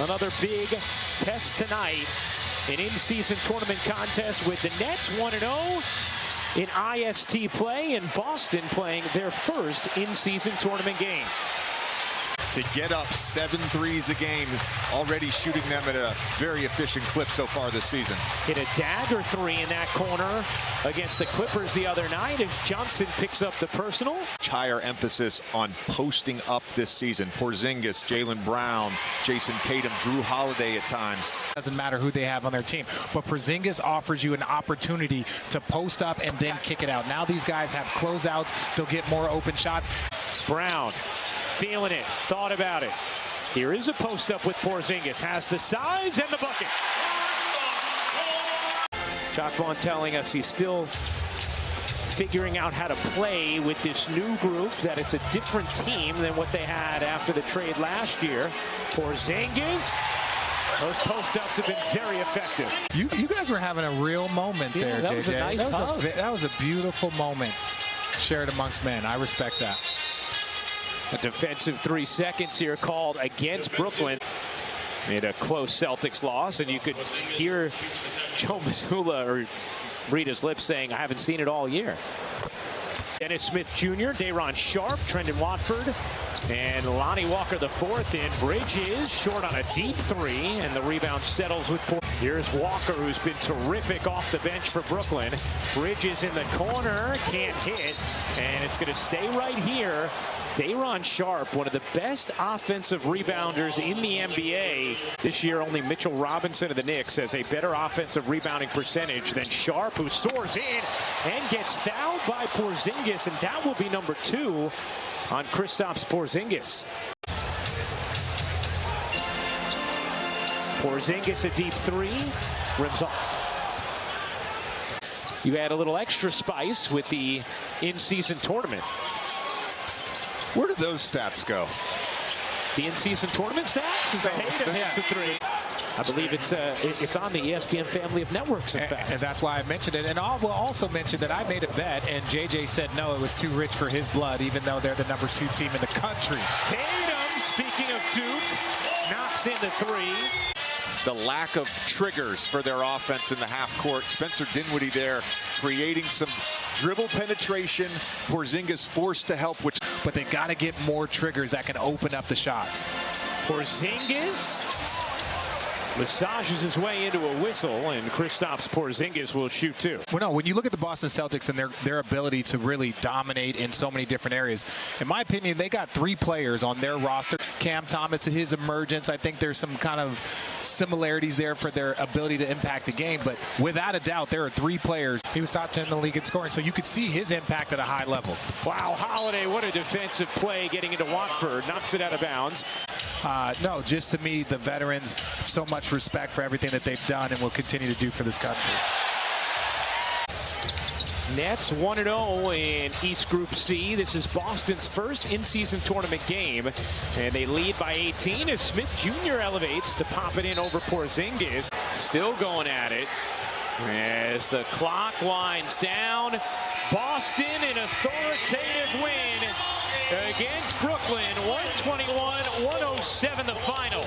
Another big test tonight. An in-season tournament contest with the Nets 1-0 in IST play, and Boston playing their first in-season tournament game. To get up 7 threes a game, already shooting them at a very efficient clip so far this season. Hit a dagger 3 in that corner against the Clippers the other night as Johnson picks up the personal. Higher emphasis on posting up this season. Porzingis, Jaylen Brown, Jason Tatum, Drew Holiday at times. Doesn't matter who they have on their team, but Porzingis offers you an opportunity to post up and then kick it out. Now these guys have closeouts. They'll get more open shots. Brown feeling it, thought about it. Here is a post up with Porzingis, has the size and the bucket. Jacque Vaughn telling us he's still figuring out how to play with this new group, that it's a different team than what they had after the trade last year. Porzingis, those post-ups have been very effective. You guys were having a real moment there, that JJ. Was a nice hug. That was a beautiful moment shared amongst men. I respect that. A defensive 3 seconds here called against Brooklyn. Made a close Celtics loss, and you could hear Joe Mazzulla or read his lips saying, I haven't seen it all year. Dennis Smith Jr., Day'Ron Sharpe, Trendon Watford, and Lonnie Walker IV in. Bridges short on a deep 3, and the rebound settles with 4. Here's Walker, who's been terrific off the bench for Brooklyn. Bridges in the corner, can't hit, and it's going to stay right here. Day'Ron Sharpe, one of the best offensive rebounders in the NBA. This year, only Mitchell Robinson of the Knicks has a better offensive rebounding percentage than Sharpe, who soars in and gets fouled by Porzingis, and that will be number 2 on Kristaps Porzingis. Porzingis a deep 3, rims off. You add a little extra spice with the in-season tournament. Where do those stats go? The in-season tournament stats? Tatum hits the 3. I believe it's on the ESPN family of networks, in fact. And that's why I mentioned it. And I will also mention that I made a bet, and JJ said no, it was too rich for his blood, even though they're the number 2 team in the country. Tatum, speaking of Duke, knocks in the 3. The lack of triggers for their offense in the half court. Spencer Dinwiddie there creating some dribble penetration. Porzingis forced to help, but they got to get more triggers that can open up the shots. Porzingis massages his way into a whistle, and Kristaps Porzingis will shoot 2. Well, no, when you look at the Boston Celtics and their ability to really dominate in so many different areas, in my opinion, they got 3 players on their roster. Cam Thomas, his emergence, I think there's some kind of similarities there for their ability to impact the game, but without a doubt, there are 3 players. He was top 10 in the league in scoring, so you could see his impact at a high level. Wow, Holiday, what a defensive play getting into Watford, knocks it out of bounds. No, just to me, the veterans, so much respect for everything that they've done and will continue to do for this country. Nets 1-0 in East Group C. This is Boston's first in-season tournament game, and they lead by 18 as Smith Jr. elevates to pop it in over Porzingis. Still going at it as the clock winds down. Boston an authoritative win against Brooklyn, 121-107 the final.